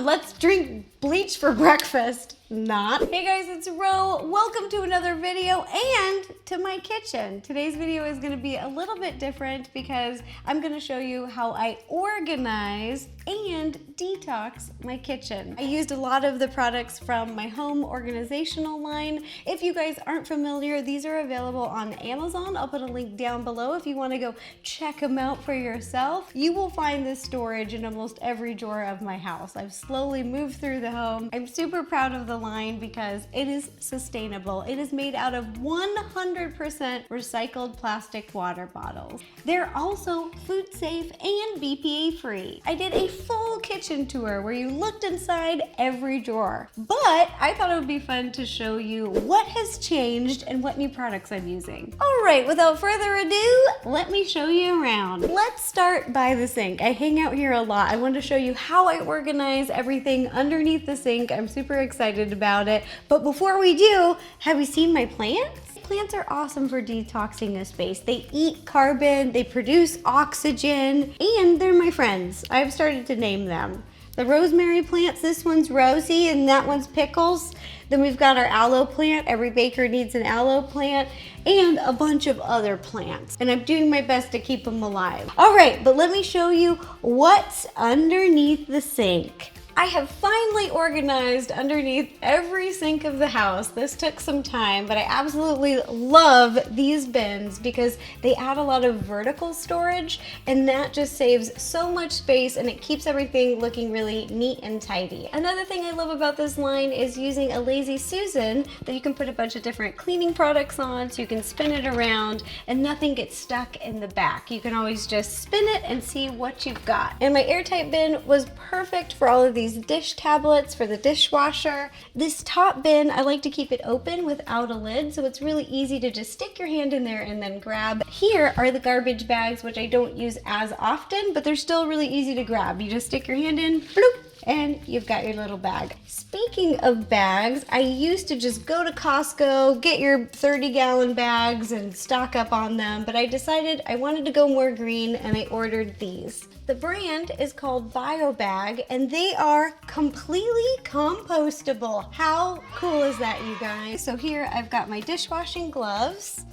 on, let's drink bleach for breakfast. Not. Hey guys, it's Ro. Welcome to another video and to my kitchen. Today's video is gonna be a little bit different because I'm gonna show you how I organize and detox my kitchen. I used a lot of the products from my home organizational line. If you guys aren't familiar, these are available on Amazon. I'll put a link down below if you wanna go check them out for yourself. You will find this storage in almost every drawer of my house. I've slowly moved through the home. I'm super proud of the line because it is sustainable. It is made out of 100% recycled plastic water bottles. They're also food safe and BPA free. I did a full kitchen tour where you looked inside every drawer, but I thought it would be fun to show you what has changed and what new products I'm using. All right, without further ado, let me show you around. Let's start by the sink. I hang out here a lot. I wanted to show you how I organize everything underneath the sink. I'm super excited about it. But before we do, have you seen my plants? Plants are awesome for detoxing a space. They eat carbon, they produce oxygen, and they're my friends. I've started to name them. The rosemary plants, this one's Rosie and that one's Pickles. Then we've got our aloe plant. Every baker needs an aloe plant and a bunch of other plants. And I'm doing my best to keep them alive. All right, but let me show you what's underneath the sink. I have finally organized underneath every sink of the house. This took some time, but I absolutely love these bins because they add a lot of vertical storage and that just saves so much space and it keeps everything looking really neat and tidy. Another thing I love about this line is using a Lazy Susan that you can put a bunch of different cleaning products on so you can spin it around and nothing gets stuck in the back. You can always just spin it and see what you've got. And my airtight bin was perfect for all of these dish tablets for the dishwasher. This top bin, I like to keep it open without a lid, so it's really easy to just stick your hand in there and then grab. Here are the garbage bags, which I don't use as often, but they're still really easy to grab. You just stick your hand in, bloop, and you've got your little bag. Speaking of bags, I used to just go to Costco, get your 30-gallon bags and stock up on them, but I decided I wanted to go more green and I ordered these. The brand is called BioBag and they are completely compostable. How cool is that, you guys? So here I've got my dishwashing gloves.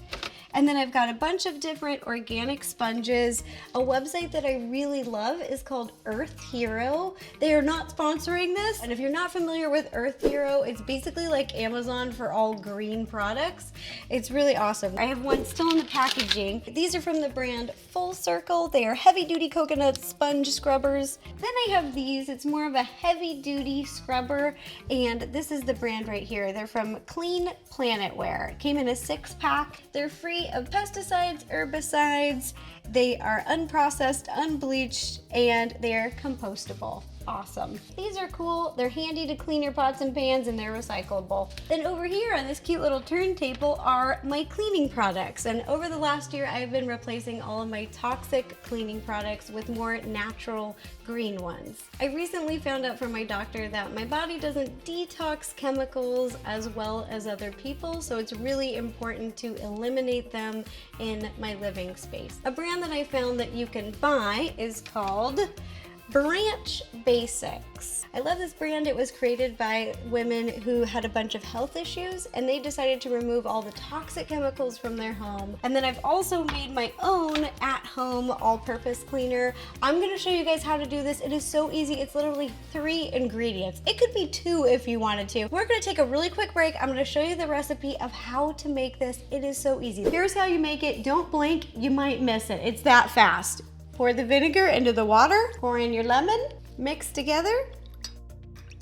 And then I've got a bunch of different organic sponges. A website that I really love is called Earth Hero. They are not sponsoring this. And if you're not familiar with Earth Hero, it's basically like Amazon for all green products. It's really awesome. I have one still in the packaging. These are from the brand Full Circle. They are heavy duty coconut sponge scrubbers. Then I have these. It's more of a heavy duty scrubber. And this is the brand right here. They're from Clean Planet Wear. It came in a 6-pack. They're free of pesticides, herbicides, they are unprocessed, unbleached, and they're compostable. Awesome. These are cool. They're handy to clean your pots and pans and they're recyclable. Then over here on this cute little turntable are my cleaning products. And over the last year, I've been replacing all of my toxic cleaning products with more natural green ones. I recently found out from my doctor that my body doesn't detox chemicals as well as other people, so it's really important to eliminate them in my living space. A brand that I found that you can buy is called Branch Basics. I love this brand. It was created by women who had a bunch of health issues and they decided to remove all the toxic chemicals from their home. And then I've also made my own at-home all-purpose cleaner. I'm gonna show you guys how to do this. It is so easy. It's literally 3 ingredients. It could be 2 if you wanted to. We're gonna take a really quick break. I'm gonna show you the recipe of how to make this. It is so easy. Here's how you make it. Don't blink, you might miss it. It's that fast. Pour the vinegar into the water, pour in your lemon, mix together.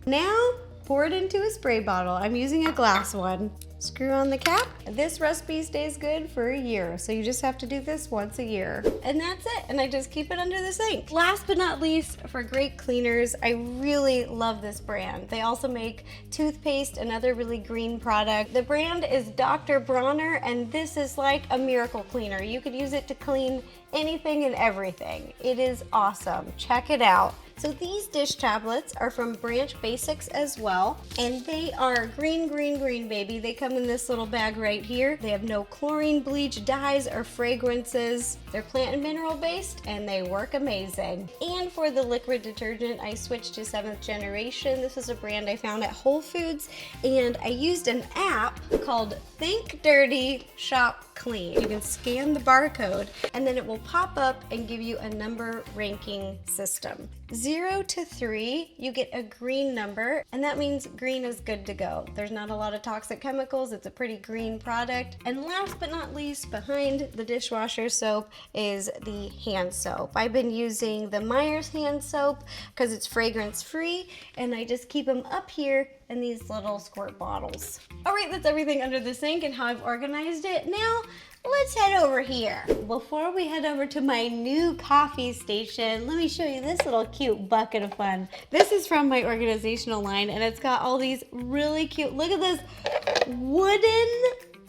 Now, pour it into a spray bottle. I'm using a glass one. Screw on the cap. This recipe stays good for a year, so you just have to do this once a year. And that's it, and I just keep it under the sink. Last but not least, for great cleaners, I really love this brand. They also make toothpaste, another really green product. The brand is Dr. Bronner, and this is like a miracle cleaner. You could use it to clean anything and everything. It is awesome. Check it out. So these dish tablets are from Branch Basics as well, and they are green, green, green, baby. They come in this little bag right here. They have no chlorine, bleach, dyes, or fragrances. They're plant and mineral based, and they work amazing. And for the liquid detergent, I switched to 7th Generation. This is a brand I found at Whole Foods, and I used an app called Think Dirty, Shop Clean. You can scan the barcode, and then it will pop up and give you a number ranking system. 0 to 3, you get a green number, and that means green is good to go. There's not a lot of toxic chemicals. It's a pretty green product. And last but not least, behind the dishwasher soap is the hand soap. I've been using the Myers hand soap because it's fragrance free, and I just keep them up here in these little squirt bottles. All right, that's everything under the sink and how I've organized it. Now, let's head over here. Before we head over to my new coffee station, let me show you this little cute bucket of fun. This is from my organizational line, and it's got all these really cute, look at this, wooden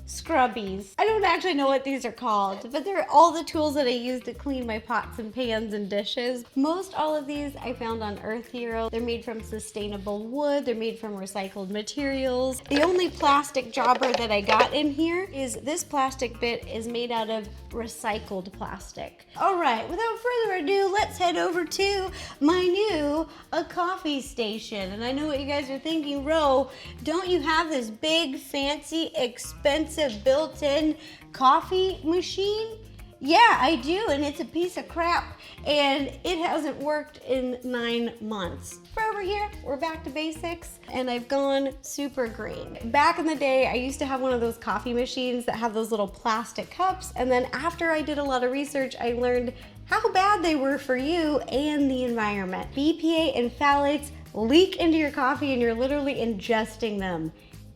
scrubbies. I don't actually know what these are called, but they're all the tools that I use to clean my pots and pans and dishes. Most all of these I found on Earth Hero. They're made from sustainable wood. They're made from recycled materials. The only plastic jobber that I got in here is this plastic bit is made out of recycled plastic. All right, without further ado, let's head over to my new coffee station. And I know what you guys are thinking, Ro, don't you have this big, fancy, expensive built-in coffee machine? Yeah, I do, and it's a piece of crap, and it hasn't worked in 9 months. For over here, we're back to basics, and I've gone super green. Back in the day, I used to have one of those coffee machines that have those little plastic cups, and then after I did a lot of research, I learned how bad they were for you and the environment. BPA and phthalates leak into your coffee, and you're literally ingesting them.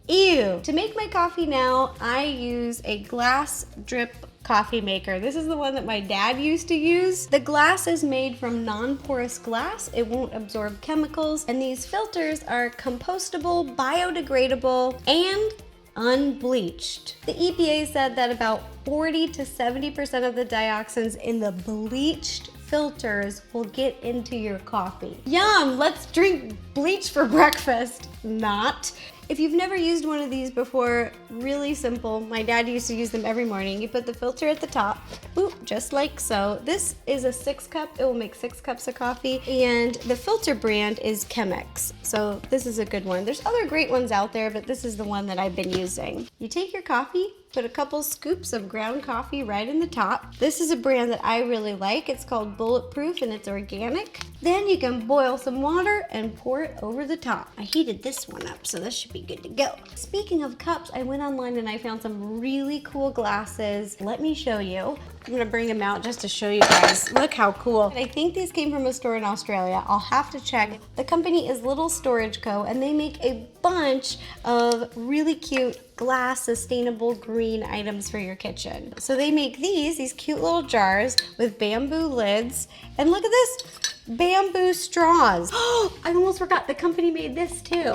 Ew. To make my coffee now, I use a glass drip coffee maker. This is the one that my dad used to use. The glass is made from non-porous glass. It won't absorb chemicals, and these filters are compostable, biodegradable, and unbleached. The EPA said that about 40 to 70% of the dioxins in the bleached filters will get into your coffee. Yum, let's drink bleach for breakfast. Not. If you've never used one of these before, really simple. My dad used to use them every morning. You put the filter at the top, boop, just like so. This is a 6 cup. It will make 6 cups of coffee. And the filter brand is Chemex. So this is a good one. There's other great ones out there, but this is the one that I've been using. You take your coffee, put a couple scoops of ground coffee right in the top. This is a brand that I really like. It's called Bulletproof, and it's organic. Then you can boil some water and pour it over the top. I heated this one up, so this should be good to go. Speaking of cups, I went online and I found some really cool glasses. Let me show you. I'm gonna bring them out just to show you guys. Look how cool. And I think these came from a store in Australia. I'll have to check. The company is Little Storage Co., and they make a bunch of really cute glass sustainable green items for your kitchen. So they make these cute little jars with bamboo lids, and look at this, bamboo straws. Oh, I almost forgot the company made this too.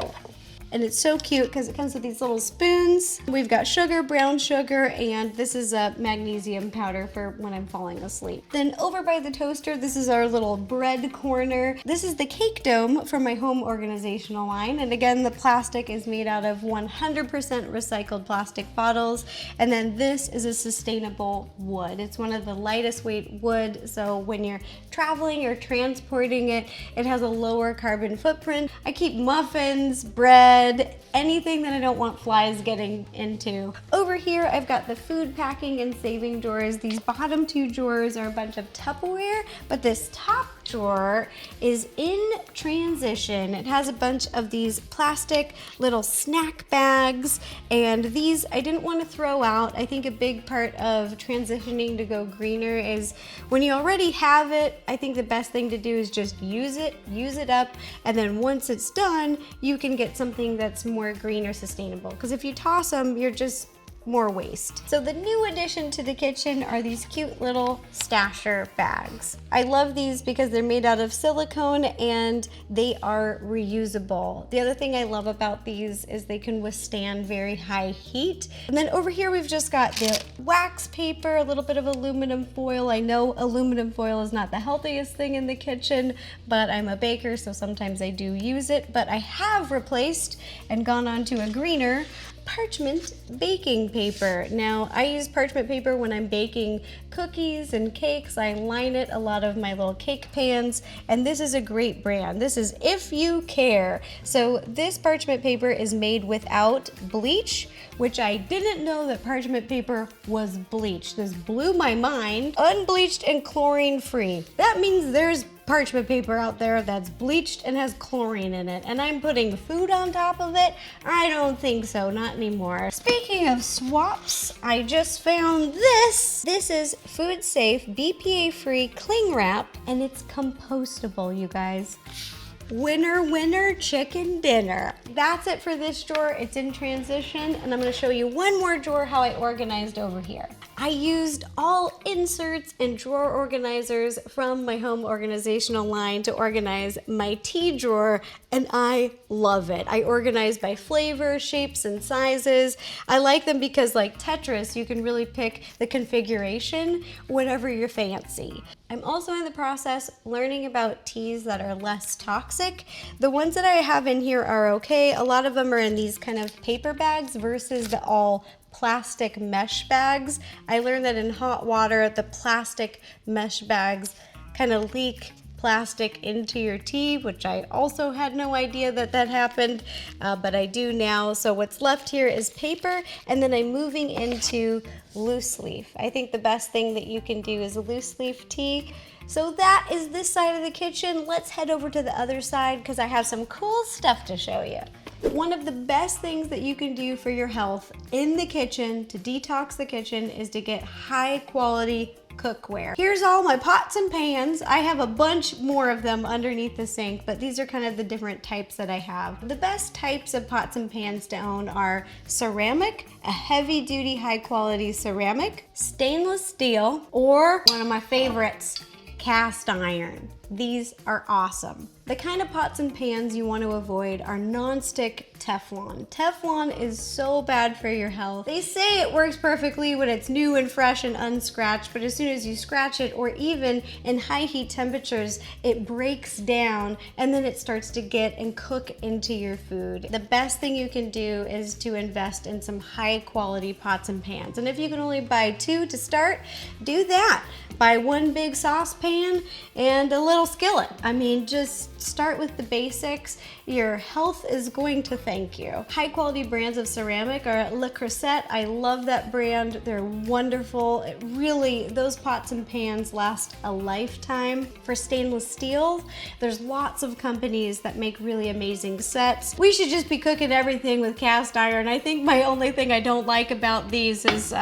And it's so cute because it comes with these little spoons. We've got sugar, brown sugar, and this is a magnesium powder for when I'm falling asleep. Then over by the toaster, this is our little bread corner. This is the cake dome from my home organizational line. And again, the plastic is made out of 100% recycled plastic bottles. And then this is a sustainable wood. It's one of the lightest weight wood. So when you're traveling or transporting it, it has a lower carbon footprint. I keep muffins, bread, anything that I don't want flies getting into. Over here, I've got the food packing and saving drawers. These bottom 2 drawers are a bunch of Tupperware, but this top drawer is in transition. It has a bunch of these plastic little snack bags, and these I didn't want to throw out. I think a big part of transitioning to go greener is when you already have it, I think the best thing to do is just use it up, and then once it's done, you can get something that's more green or sustainable. Because if you toss them, you're just more waste. So the new addition to the kitchen are these cute little stasher bags. I love these because they're made out of silicone and they are reusable. The other thing I love about these is they can withstand very high heat. And then over here we've just got the wax paper, a little bit of aluminum foil. I know aluminum foil is not the healthiest thing in the kitchen, but I'm a baker, so sometimes I do use it. But I have replaced and gone on to a greener parchment baking paper. Now, I use parchment paper when I'm baking cookies and cakes. I line it a lot of my little cake pans, and this is a great brand. This is If You Care. So this parchment paper is made without bleach, which I didn't know that parchment paper was bleached. This blew my mind. Unbleached and chlorine free. That means there's parchment paper out there that's bleached and has chlorine in it, and I'm putting food on top of it? I don't think so, not anymore. Speaking of swaps, I just found this. This is food safe, BPA free cling wrap, and it's compostable, you guys. Winner, winner, chicken dinner. That's it for this drawer. It's in transition, and I'm gonna show you one more drawer how I organized over here. I used all inserts and drawer organizers from my home organizational line to organize my tea drawer, and I love it. I organize by flavor, shapes, and sizes. I like them because, like Tetris, you can really pick the configuration whenever you're fancy. I'm also in the process learning about teas that are less toxic. The ones that I have in here are okay. A lot of them are in these kind of paper bags versus the all plastic mesh bags. I learned that in hot water, the plastic mesh bags kind of leak plastic into your tea, which I also had no idea that that happened, but I do now. So what's left here is paper, and then I'm moving into loose leaf. I think the best thing that you can do is a loose leaf tea. So that is this side of the kitchen. Let's head over to the other side because I have some cool stuff to show you. One of the best things that you can do for your health in the kitchen to detox the kitchen is to get high quality cookware. Here's all my pots and pans. I have a bunch more of them underneath the sink, but these are kind of the different types that I have. The best types of pots and pans to own are ceramic, a heavy duty high quality ceramic, stainless steel, or one of my favorites, cast iron. These are awesome. The kind of pots and pans you want to avoid are non-stick Teflon. Teflon is so bad for your health. They say it works perfectly when it's new and fresh and unscratched, but as soon as you scratch it, or even in high heat temperatures, it breaks down and then it starts to get and cook into your food. The best thing you can do is to invest in some high quality pots and pans. And if you can only buy 2 to start, do that. Buy 1 big saucepan and a little skillet. I mean, just start with the basics. Your health is going to thank you. High quality brands of ceramic are Le Creuset. I love that brand. They're wonderful. It really, those pots and pans last a lifetime. For stainless steel, there's lots of companies that make really amazing sets. We should just be cooking everything with cast iron. I think my only thing I don't like about these is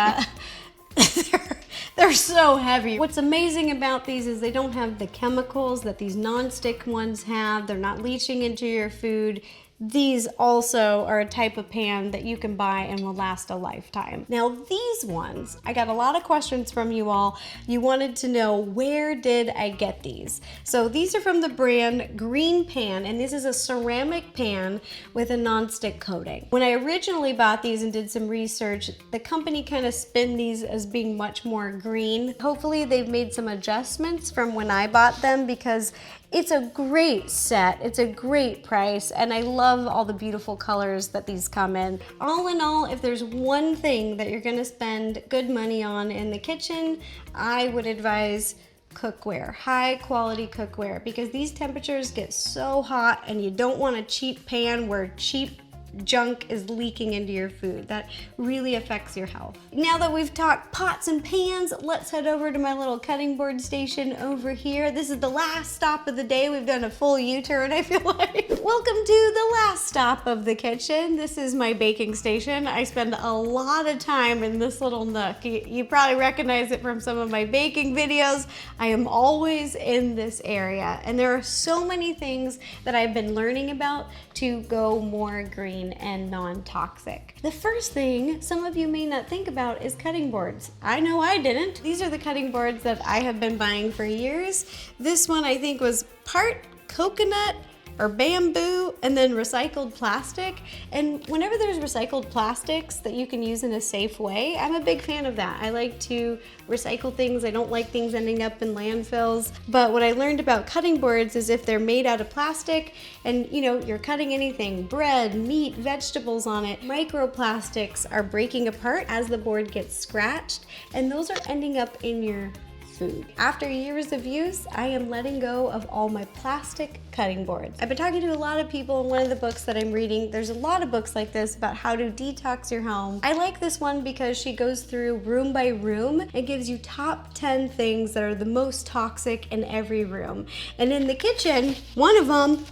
they're so heavy. What's amazing about these is they don't have the chemicals that these non-stick ones have. They're not leaching into your food. These also are a type of pan that you can buy and will last a lifetime. Now these ones, I got a lot of questions from you all. You wanted to know, where did I get these? So these are from the brand Green Pan, and this is a ceramic pan with a non-stick coating. When I originally bought these and did some research, the company kind of spin these as being much more green. Hopefully they've made some adjustments from when I bought them, because it's a great set, it's a great price, and I love all the beautiful colors that these come in. All in all, if there's one thing that you're gonna spend good money on in the kitchen, I would advise cookware, high quality cookware, because these temperatures get so hot and you don't want a cheap pan where cheap junk is leaking into your food. That really affects your health. Now that we've talked pots and pans, let's head over to my little cutting board station over here. This is the last stop of the day. We've done a full U-turn, I feel like. Welcome to the last stop of the kitchen. This is my baking station. I spend a lot of time in this little nook. You probably recognize it from some of my baking videos. I am always in this area, and there are so many things that I've been learning about to go more green clean and non-toxic. The first thing some of you may not think about is cutting boards. I know I didn't. These are the cutting boards that I have been buying for years. This one I think was part coconut or bamboo and then recycled plastic. And whenever there's recycled plastics that you can use in a safe way, I'm a big fan of that. I like to recycle things. I don't like things ending up in landfills. But what I learned about cutting boards is if they're made out of plastic and you're cutting anything, bread, meat, vegetables on it, microplastics are breaking apart as the board gets scratched, and those are ending up in your food. After years of use, I am letting go of all my plastic cutting boards. I've been talking to a lot of people in one of the books that I'm reading. There's a lot of books like this about how to detox your home. I like this one because she goes through room by room and gives you top 10 things that are the most toxic in every room. And in the kitchen, one of them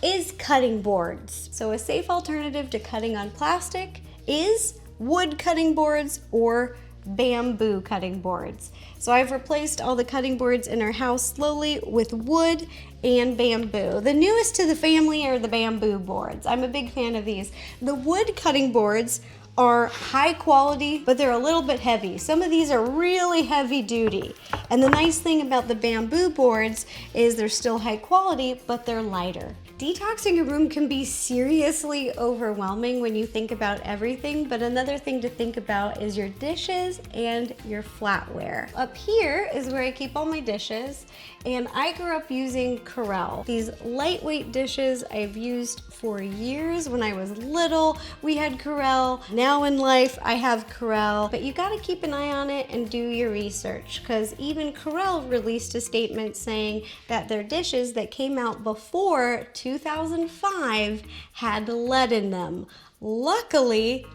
is cutting boards. So a safe alternative to cutting on plastic is wood cutting boards or bamboo cutting boards. So I've replaced all the cutting boards in our house slowly with wood and bamboo. The newest to the family are the bamboo boards. I'm a big fan of these. The wood cutting boards are high quality, but they're a little bit heavy. Some of these are really heavy duty. And the nice thing about the bamboo boards is they're still high quality, but they're lighter. Detoxing a room can be seriously overwhelming when you think about everything, but another thing to think about is your dishes and your flatware. Up here is where I keep all my dishes, and I grew up using Corelle. These lightweight dishes I've used for years. When I was little, we had Corelle. Now in life, I have Corelle, but you gotta keep an eye on it and do your research, because even Corelle released a statement saying that their dishes that came out before 2005 had lead in them. Luckily,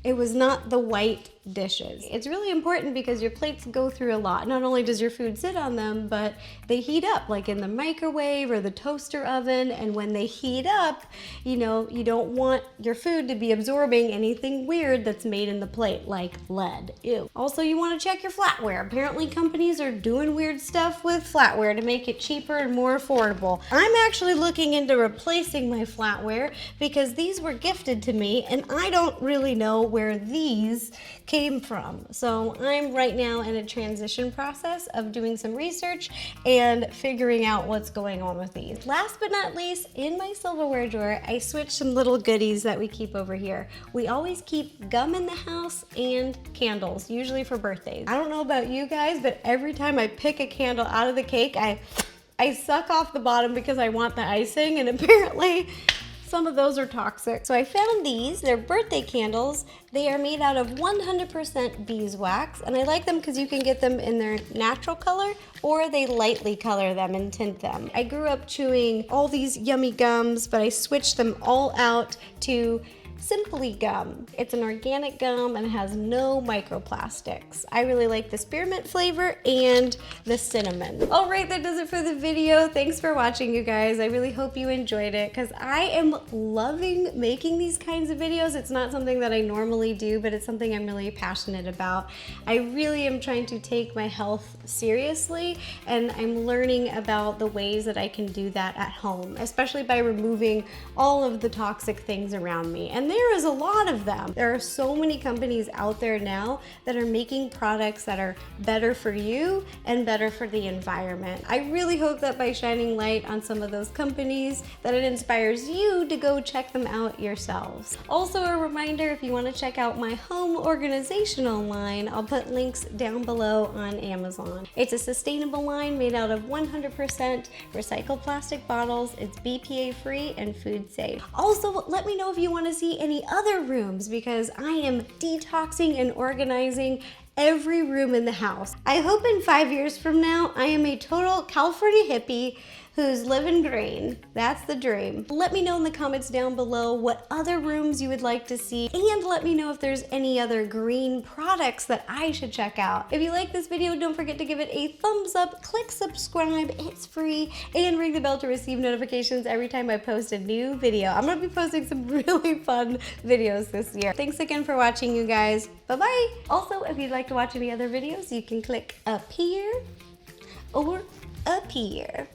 it was not the white dishes. It's really important because your plates go through a lot. Not only does your food sit on them, but they heat up, like in the microwave or the toaster oven. And when they heat up, you don't want your food to be absorbing anything weird that's made in the plate, like lead. Ew. Also, you want to check your flatware. Apparently companies are doing weird stuff with flatware to make it cheaper and more affordable. I'm actually looking into replacing my flatware because these were gifted to me and I don't really know where these came from. So I'm right now in a transition process of doing some research and figuring out what's going on with these. Last but not least, in my silverware drawer, I switched some little goodies that we keep over here. We always keep gum in the house and candles, usually for birthdays. I don't know about you guys, but every time I pick a candle out of the cake, I suck off the bottom because I want the icing, and apparently some of those are toxic. So I found these. They're birthday candles. They are made out of 100% beeswax, and I like them because you can get them in their natural color or they lightly color them and tint them. I grew up chewing all these yummy gums, but I switched them all out to Simply Gum. It's an organic gum and it has no microplastics. I really like the spearmint flavor and the cinnamon. All right, that does it for the video. Thanks for watching, you guys. I really hope you enjoyed it because I am loving making these kinds of videos. It's not something that I normally do, but it's something I'm really passionate about. I really am trying to take my health seriously, and I'm learning about the ways that I can do that at home, especially by removing all of the toxic things around me. And there is a lot of them. There are so many companies out there now that are making products that are better for you and better for the environment. I really hope that by shining light on some of those companies that it inspires you to go check them out yourselves. Also a reminder, if you want to check out my home organizational line, I'll put links down below on Amazon. It's a sustainable line made out of 100% recycled plastic bottles. It's BPA free and food safe. Also, let me know if you want to see any other rooms because I am detoxing and organizing every room in the house. I hope in 5 years from now, I am a total California hippie who's living green. That's the dream. Let me know in the comments down below what other rooms you would like to see, and let me know if there's any other green products that I should check out. If you like this video, don't forget to give it a thumbs up, click subscribe, it's free, and ring the bell to receive notifications every time I post a new video. I'm gonna be posting some really fun videos this year. Thanks again for watching, you guys. Bye-bye. Also, if you'd like to watch any other videos, you can click up here or up here.